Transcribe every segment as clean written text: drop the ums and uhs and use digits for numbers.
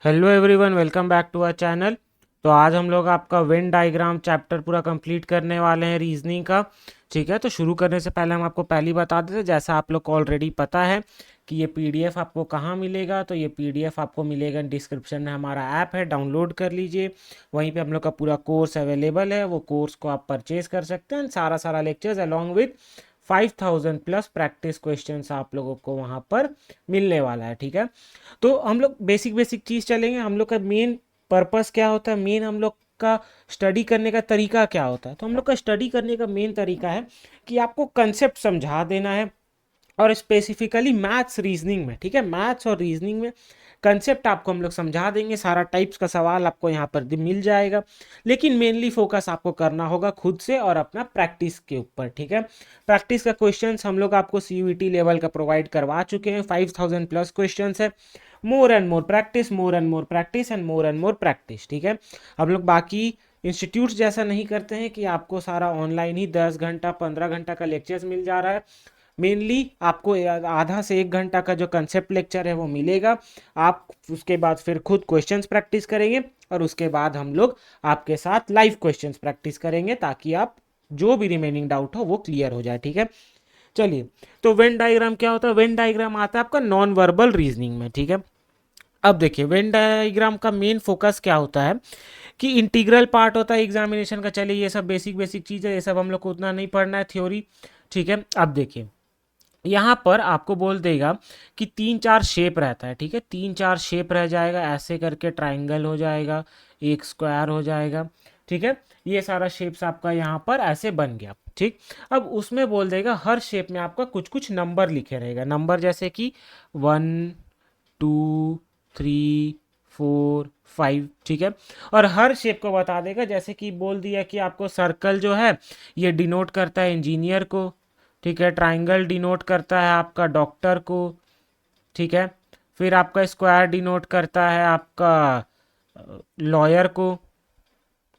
Hello everyone, welcome back to our channel. तो आज हम लोग आपका वेन डायग्राम चैप्टर पूरा कंप्लीट करने वाले हैं रीजनिंग का। ठीक है, तो शुरू करने से पहले हम आपको पहले ही बता देते हैं, जैसा आप लोग को ऑलरेडी पता है कि ये पीडीएफ आपको कहाँ मिलेगा। तो ये पीडीएफ आपको मिलेगा डिस्क्रिप्शन में, हमारा ऐप है, डाउनलोड कर लीजिए। वहीं पे हम लोग का पूरा कोर्स अवेलेबल है, वो कोर्स को आप परचेज कर सकते हैं। सारा सारा lectures along with 5000 plus practice questions आप लोगों को वहाँ पर मिलने वाला है। ठीक है, तो हम लोग बेसिक बेसिक चीज़ चलेंगे। हम लोग का मेन पर्पस क्या होता है, मेन हम लोग का स्टडी करने का तरीका क्या होता है। तो हम लोग का स्टडी करने का मेन तरीका है कि आपको कंसेप्ट समझा देना है, और स्पेसिफिकली मैथ्स रीजनिंग में। ठीक है, मैथ्स और रीजनिंग में कंसेप्ट आपको हम लोग समझा देंगे। सारा टाइप्स का सवाल आपको यहाँ पर मिल जाएगा, लेकिन मेनली फोकस आपको करना होगा खुद से और अपना प्रैक्टिस के ऊपर। ठीक है, प्रैक्टिस का क्वेश्चंस हम लोग आपको सीयूईटी लेवल का प्रोवाइड करवा चुके हैं। 5000 प्लस क्वेश्चंस है। More and more practice, more and more practice and more and more practice. ठीक है, हम लोग बाकी इंस्टीट्यूट्स जैसा नहीं करते हैं कि आपको सारा ऑनलाइन ही 10 घंटा 15 घंटा का लेक्चर्स मिल जा रहा है। मेनली आपको आधा से 1 घंटा का जो कंसेप्ट लेक्चर है वो मिलेगा। आप उसके बाद फिर खुद क्वेश्चंस प्रैक्टिस करेंगे, और उसके बाद हम लोग आपके साथ लाइव क्वेश्चंस प्रैक्टिस करेंगे, ताकि आप जो भी रिमेनिंग डाउट हो वो क्लियर हो जाए। ठीक है, चलिए। तो वेन डायग्राम क्या होता है? वेन डायग्राम आता है आपका नॉन वर्बल रीजनिंग में। ठीक है, अब देखिए वेन डायग्राम का मेन फोकस क्या होता है कि इंटीग्रल पार्ट होता है एग्जामिनेशन का। चलिए, ये सब बेसिक बेसिक चीज़ है, ये सब हम लोग को उतना नहीं पढ़ना है, थ्योरी। ठीक है, अब देखिए यहाँ पर आपको बोल देगा कि 3-4 शेप रहता है। ठीक है, 3-4 शेप रह जाएगा, ऐसे करके ट्राइंगल हो जाएगा, एक स्क्वायर हो जाएगा। ठीक है, ये सारा शेप्स आपका यहाँ पर ऐसे बन गया। ठीक, अब उसमें बोल देगा हर शेप में आपका कुछ कुछ नंबर लिखे रहेगा। नंबर जैसे कि 1 2 3 4 5। ठीक है, और हर शेप को बता देगा। जैसे कि बोल दिया कि आपको सर्कल जो है ये डिनोट करता है इंजीनियर को। ठीक है, ट्राइंगल डिनोट करता है आपका डॉक्टर को। ठीक है, फिर आपका स्क्वायर डिनोट करता है आपका लॉयर को।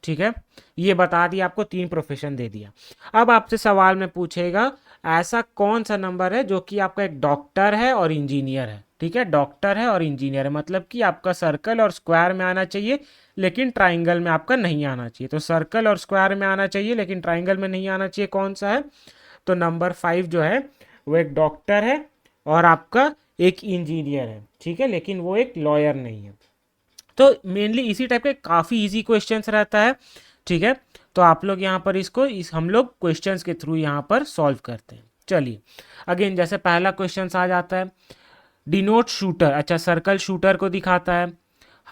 ठीक है, ये बता दिया, आपको 3 प्रोफेशन दे दिया। अब आपसे सवाल में पूछेगा ऐसा कौन सा नंबर है जो कि आपका एक डॉक्टर है और इंजीनियर है। ठीक है, डॉक्टर है और इंजीनियर है, मतलब कि आपका सर्कल और स्क्वायर में आना चाहिए, लेकिन ट्राइंगल में आपका नहीं आना चाहिए। तो सर्कल और स्क्वायर में आना चाहिए, लेकिन ट्राइंगल में नहीं आना चाहिए। कौन सा है? तो नंबर 5 जो है वो एक डॉक्टर है और आपका एक इंजीनियर है। ठीक है, लेकिन वो एक लॉयर नहीं है। तो मेनली इसी टाइप के काफ़ी इजी क्वेश्चंस रहता है। ठीक है, तो आप लोग यहाँ पर इसको हम लोग क्वेश्चंस के थ्रू यहाँ पर सॉल्व करते हैं। चलिए, अगेन जैसे पहला क्वेश्चन आ जाता है, डिनोट शूटर। अच्छा, सर्कल शूटर को दिखाता है।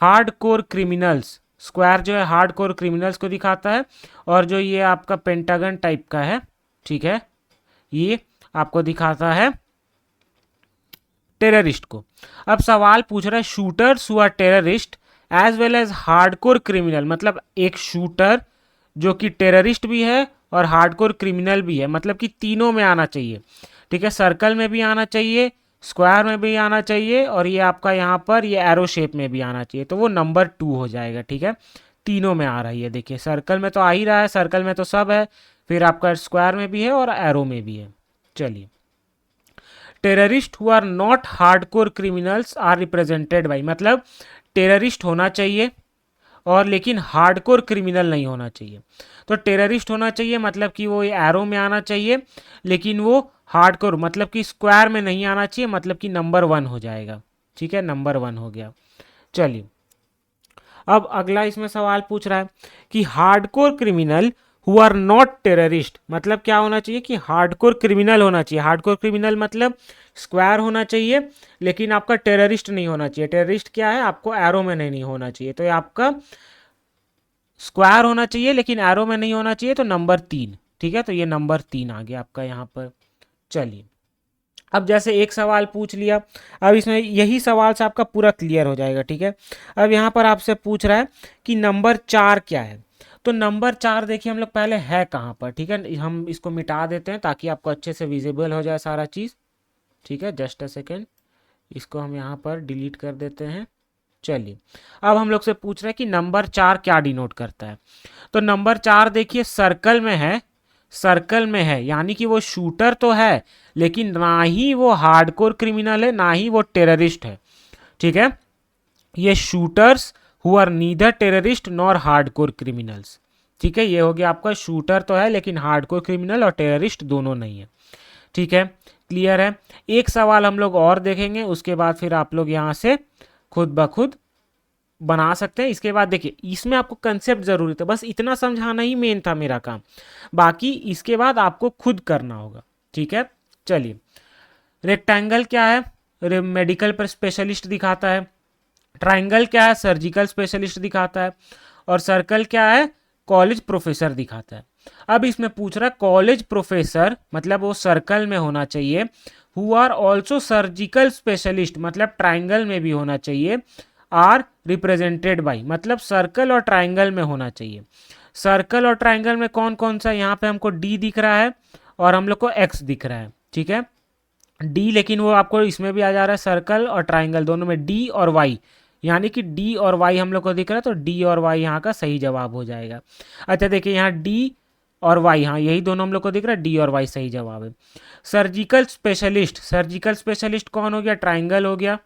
हार्ड कोर क्रिमिनल्स, स्क्वायर जो है हार्ड कोर क्रिमिनल्स को दिखाता है, और जो ये आपका पेंटागन टाइप का है, ठीक है, ये आपको दिखाता है टेररिस्ट को। अब सवाल पूछ रहा है shooters who are terrorist as well as hardcore criminal, मतलब एक शूटर जो कि टेररिस्ट भी है और हार्डकोर क्रिमिनल भी है, मतलब कि तीनों में आना चाहिए। ठीक है, सर्कल में भी आना चाहिए, स्क्वायर में भी आना चाहिए, और ये आपका यहाँ पर ये एरो शेप में भी आना चाहिए। तो वो नंबर 2 हो जाएगा। ठीक है, तीनों में आ रही है। देखिए, सर्कल में तो आ ही रहा है, सर्कल में तो सब है, फिर आपका स्क्वायर में भी है और एरो में भी है। चलिए, terrorist who are not hardcore criminals are represented by, मतलब टेररिस्ट होना चाहिए और लेकिन हार्डकोर क्रिमिनल नहीं होना चाहिए। तो टेररिस्ट होना चाहिए मतलब कि वो एरो में आना चाहिए, लेकिन वो हार्डकोर मतलब कि स्क्वायर में नहीं आना चाहिए, मतलब कि नंबर 1 हो जाएगा। ठीक है, नंबर 1 हो गया। चलिए, अब अगला इसमें सवाल पूछ रहा है कि hardcore criminal who are not terrorist, मतलब क्या होना चाहिए कि हार्डकोर क्रिमिनल होना चाहिए। हार्डकोर क्रिमिनल मतलब स्क्वायर होना चाहिए, लेकिन आपका टेररिस्ट नहीं होना चाहिए। टेररिस्ट क्या है? आपको एरो में नहीं होना चाहिए। तो ये आपका स्क्वायर होना चाहिए, लेकिन एरो में नहीं होना चाहिए, तो नंबर 3। ठीक है, तो ये नंबर 3 आ गया आपका यहाँ पर। चलिए, अब जैसे एक सवाल पूछ लिया, अब इसमें यही सवाल से आपका पूरा क्लियर हो जाएगा। ठीक है, अब यहाँ पर आपसे पूछ रहा है कि नंबर 4 क्या है। तो नंबर 4 देखिए हम लोग पहले है कहाँ पर। ठीक है, हम इसको मिटा देते हैं ताकि आपको अच्छे से विजिबल हो जाए सारा चीज़। ठीक है, जस्ट अ सेकेंड, इसको हम यहाँ पर डिलीट कर देते हैं। चलिए, अब हम लोग से पूछ रहे हैं कि नंबर 4 क्या डिनोट करता है। तो नंबर 4 देखिए सर्कल में है, सर्कल में है यानी कि वो शूटर तो है, लेकिन ना ही वो हार्डकोर क्रिमिनल है, ना ही वो टेररिस्ट है। ठीक है, ये shooters who are neither terrorist nor hardcore criminals. ठीक है, ये हो गया आपका, शूटर तो है लेकिन हार्डकोर क्रिमिनल और टेररिस्ट दोनों नहीं है। ठीक है, क्लियर है। एक सवाल हम लोग और देखेंगे, उसके बाद फिर आप लोग यहाँ से खुद ब खुद बना सकते हैं। इसके बाद देखिए, इसमें आपको कंसेप्ट जरूरी था, बस इतना समझाना ही मेन था मेरा काम, बाकी इसके बाद आपको खुद करना होगा। ठीक है, चलिए। रेक्टेंगल क्या है, मेडिकल पर स्पेशलिस्ट दिखाता है। ट्राइंगल क्या है, सर्जिकल स्पेशलिस्ट दिखाता है। और सर्कल क्या है, कॉलेज प्रोफेसर दिखाता है। अब इसमें पूछ रहा है कॉलेज प्रोफेसर, मतलब वो सर्कल में होना चाहिए। Who are also surgical specialist, मतलब ट्राइंगल में भी होना चाहिए। आर रिप्रेजेंटेड बाई, मतलब सर्कल और ट्राइंगल में होना चाहिए। सर्कल और ट्राइंगल में कौन कौन सा, यहाँ पे हमको डी दिख रहा है और हम लोग को एक्स दिख रहा है। ठीक है, डी, लेकिन वो आपको इसमें भी आ जा रहा है, सर्कल और ट्राइंगल दोनों में डी और वाई, यानी कि डी और वाई हम लोग को दिख रहा है, तो डी और वाई यहाँ का सही जवाब हो जाएगा। अच्छा देखिए, यहाँ डी और वाई, हाँ यही दोनों हम लोग को दिख रहा है, डी और वाई सही जवाब है। सर्जिकल स्पेशलिस्ट, सर्जिकल स्पेशलिस्ट कौन हो गया, ट्राइंगल हो गया।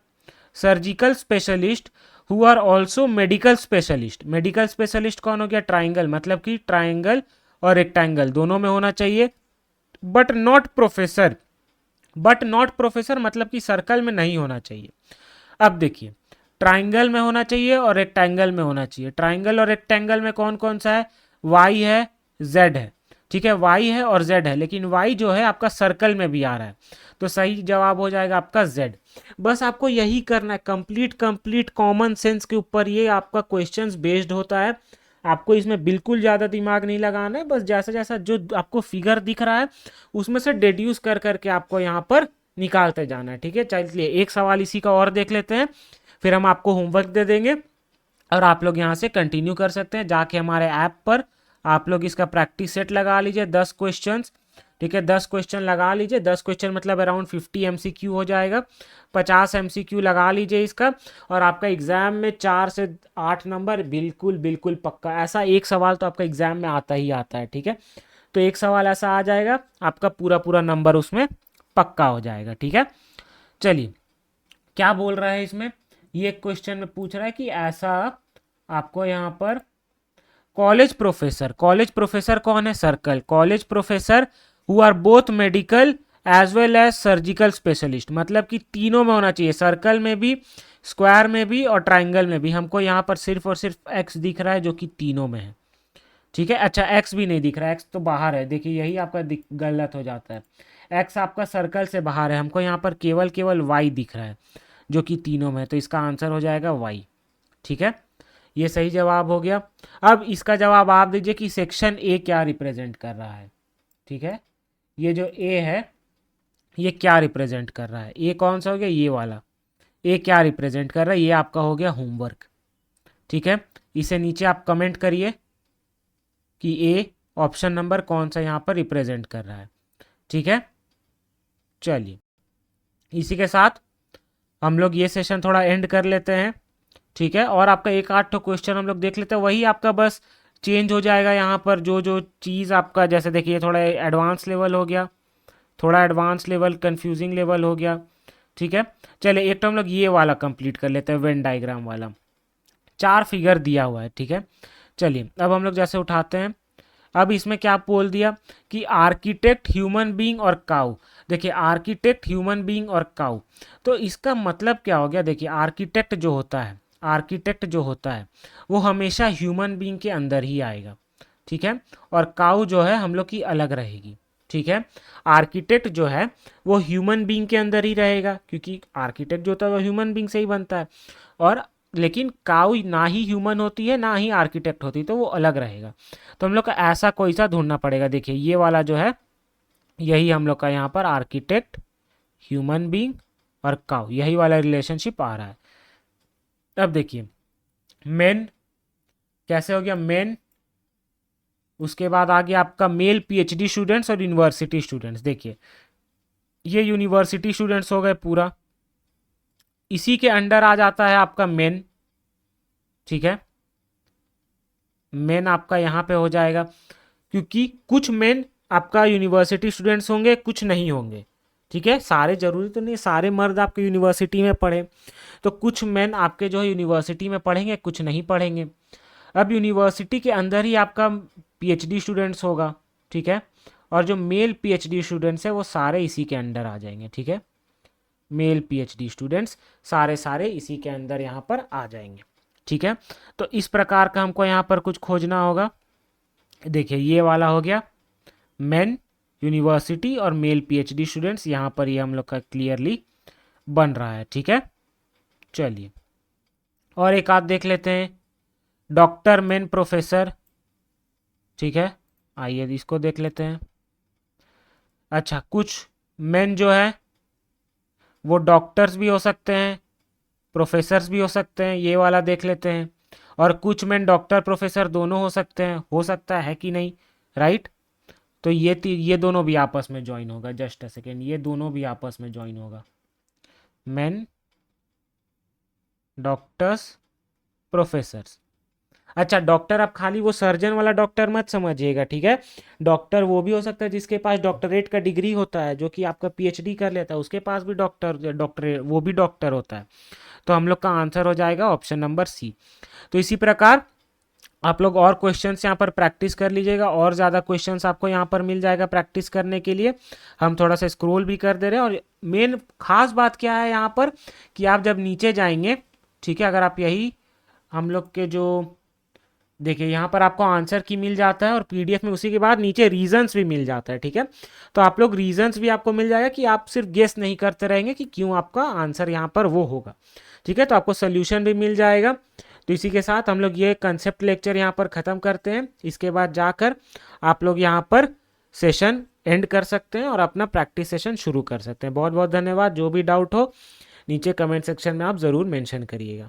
Surgical specialist who are also medical specialist, medical specialist कौन हो गया, ट्राइंगल, मतलब कि ट्राइंगल और रेक्टेंगल दोनों में होना चाहिए। But not professor, but not professor मतलब कि सर्कल में नहीं होना चाहिए। अब देखिए, ट्राइंगल में होना चाहिए और रेक्टेंगल में होना चाहिए। ट्राइंगल और रेक्टेंगल में कौन कौन सा है, वाई है, जेड है। ठीक है, वाई है और जेड है, लेकिन वाई जो है आपका सर्कल में भी आ रहा है, तो सही जवाब हो जाएगा आपका जेड। बस आपको यही करना है, कंप्लीट कंप्लीट कॉमन सेंस के ऊपर ये आपका क्वेश्चंस बेस्ड होता है। आपको इसमें बिल्कुल ज़्यादा दिमाग नहीं लगाना है, बस जैसा जैसा जो आपको फिगर दिख रहा है उसमें से डिड्यूस कर करके आपको यहाँ पर निकालते जाना है। ठीक है, चलिए एक सवाल इसी का और देख लेते हैं, फिर हम आपको होमवर्क दे देंगे और आप लोग यहाँ से कंटिन्यू कर सकते हैं। जाके हमारे ऐप पर आप लोग इसका प्रैक्टिस सेट लगा लीजिए, 10 क्वेश्चन। ठीक है, 10 क्वेश्चन लगा लीजिए, 10 क्वेश्चन मतलब अराउंड 50 MCQ हो जाएगा, 50 MCQ लगा लीजिए इसका, और आपका एग्जाम में 4 से 8 नंबर बिल्कुल बिल्कुल पक्का, ऐसा एक सवाल तो आपका एग्जाम में आता ही आता है। ठीक है, तो एक सवाल ऐसा आ जाएगा, आपका पूरा पूरा नंबर उसमें पक्का हो जाएगा। ठीक है, चलिए क्या बोल रहा है इसमें, ये क्वेश्चन में पूछ रहा है कि ऐसा आपको यहाँ पर कॉलेज प्रोफेसर, कॉलेज प्रोफेसर कौन है, circle, college professor who are both medical as well as surgical specialist, मतलब कि तीनों में होना चाहिए, सर्कल में भी, स्क्वायर में भी और ट्राइंगल में भी। हमको यहाँ पर सिर्फ और सिर्फ एक्स दिख रहा है जो कि तीनों में है। ठीक है, अच्छा एक्स भी नहीं दिख रहा है, एक्स तो बाहर है, देखिए यही आपका गलत हो जाता है, एक्स आपका सर्कल से बाहर है, हमको यहाँ पर केवल केवल वाई दिख रहा है जो कि तीनों में है, तो इसका आंसर हो जाएगा वाई। ठीक है, ये सही जवाब हो गया। अब इसका जवाब आप दीजिए कि सेक्शन ए क्या रिप्रेजेंट कर रहा है। ठीक है, ये जो ए है ये क्या रिप्रेजेंट कर रहा है, ए कौन सा हो गया, ये वाला, ए क्या रिप्रेजेंट कर रहा है, ये आपका हो गया होमवर्क। ठीक है, इसे नीचे आप कमेंट करिए कि ए ऑप्शन नंबर कौन सा यहाँ पर रिप्रेजेंट कर रहा है। ठीक है, चलिए इसी के साथ हम लोग ये सेशन थोड़ा एंड कर लेते हैं। ठीक है, और आपका एक आध तो क्वेश्चन हम लोग देख लेते हैं, वही आपका बस चेंज हो जाएगा यहाँ पर, जो जो चीज़ आपका, जैसे देखिए थोड़ा एडवांस लेवल हो गया, थोड़ा एडवांस लेवल, कंफ्यूजिंग लेवल हो गया। ठीक है, चलिए एक तो हम लोग ये वाला कंप्लीट कर लेते हैं, वेन डायग्राम वाला, 4 फिगर दिया हुआ है। ठीक है, चलिए अब हम लोग जैसे उठाते हैं, अब इसमें क्या बोल दिया कि आर्किटेक्ट, ह्यूमन बीइंग और काऊ। देखिए आर्किटेक्ट, ह्यूमन बीइंग और काऊ, तो इसका मतलब क्या हो गया, देखिए आर्किटेक्ट जो होता है, आर्किटेक्ट जो होता है वो हमेशा ह्यूमन बीइंग के अंदर ही आएगा। ठीक है, और काऊ जो है हम लोग की अलग रहेगी। ठीक है, आर्किटेक्ट जो है वो ह्यूमन बीइंग के अंदर ही रहेगा, क्योंकि आर्किटेक्ट जो होता है वो ह्यूमन बीइंग से ही बनता है, और लेकिन काऊ ना ही ह्यूमन होती है ना ही आर्किटेक्ट होती है, तो वो अलग रहेगा। तो हम लोग का ऐसा कोई सा ढूंढना पड़ेगा। देखिए ये वाला जो है यही हम लोग का यहाँ पर आर्किटेक्ट, ह्यूमन बीइंग और काऊ, यही वाला रिलेशनशिप आ रहा है। अब देखिए मेन कैसे हो गया, मेन, उसके बाद आ गया आपका मेल पीएचडी स्टूडेंट्स और यूनिवर्सिटी स्टूडेंट्स। देखिए ये यूनिवर्सिटी स्टूडेंट्स हो गए पूरा, इसी के अंडर आ जाता है आपका मेन। ठीक है, मेन आपका यहाँ पे हो जाएगा, क्योंकि कुछ मेन आपका यूनिवर्सिटी स्टूडेंट्स होंगे, कुछ नहीं होंगे। ठीक है, सारे जरूरी तो नहीं सारे मर्द आपके यूनिवर्सिटी में पढ़े, तो कुछ मेन आपके जो है यूनिवर्सिटी में पढ़ेंगे, कुछ नहीं पढ़ेंगे। अब यूनिवर्सिटी के अंदर ही आपका पीएचडी स्टूडेंट्स होगा, ठीक है, और जो मेल पीएचडी स्टूडेंट्स है वो सारे इसी के अंडर आ जाएंगे, ठीक है, मेल पीएचडी स्टूडेंट्स सारे सारे इसी के अंदर यहाँ पर आ जाएंगे, ठीक है। तो इस प्रकार का हमको यहाँ पर कुछ खोजना होगा। देखिए ये वाला हो गया मेन यूनिवर्सिटी और मेल पीएचडी स्टूडेंट्स, यहाँ पर ये हम लोग का क्लियरली बन रहा है, ठीक है। चलिए और एक आध देख लेते हैं, डॉक्टर मेन प्रोफेसर, ठीक है, आइए इसको देख लेते हैं। अच्छा कुछ मेन जो है वो डॉक्टर्स भी हो सकते हैं, प्रोफेसर्स भी हो सकते हैं, ये वाला देख लेते हैं। और कुछ मेन डॉक्टर प्रोफेसर दोनों हो सकते हैं, हो सकता है कि नहीं, राइट। तो ये दोनों भी आपस में ज्वाइन होगा, जस्ट अ सेकेंड, ये दोनों भी आपस में ज्वाइन होगा, मेन डॉक्टर्स प्रोफेसर्स। अच्छा डॉक्टर आप खाली वो सर्जन वाला डॉक्टर मत समझिएगा, ठीक है। डॉक्टर वो भी हो सकता है जिसके पास डॉक्टरेट का डिग्री होता है, जो कि आपका पीएचडी कर लेता है, उसके पास भी डॉक्टरेट वो भी डॉक्टर होता है। तो हम लोग का आंसर हो जाएगा ऑप्शन नंबर सी। तो इसी प्रकार आप लोग और क्वेश्चंस यहाँ पर प्रैक्टिस कर लीजिएगा, और ज़्यादा क्वेश्चंस आपको यहाँ पर मिल जाएगा प्रैक्टिस करने के लिए। हम थोड़ा सा स्क्रॉल भी कर दे रहे हैं। और मेन खास बात क्या है यहाँ पर कि आप जब नीचे जाएंगे, ठीक है, अगर आप यही हम लोग के जो देखिए यहाँ पर आपको आंसर की मिल जाता है और पीडीएफ में उसी के बाद नीचे रीजंस भी मिल जाता है, ठीक है। तो आप लोग रीजंस भी आपको मिल जाएगा कि आप सिर्फ गेस नहीं करते रहेंगे कि क्यों आपका आंसर यहाँ पर वो होगा, ठीक है। तो आपको सोल्यूशन भी मिल जाएगा। तो इसी के साथ हम लोग ये कंसेप्ट लेक्चर यहाँ पर ख़त्म करते हैं। इसके बाद जाकर आप लोग यहाँ पर सेशन एंड कर सकते हैं और अपना प्रैक्टिस सेशन शुरू कर सकते हैं। बहुत बहुत धन्यवाद। जो भी डाउट हो नीचे कमेंट सेक्शन में आप ज़रूर मेंशन करिएगा।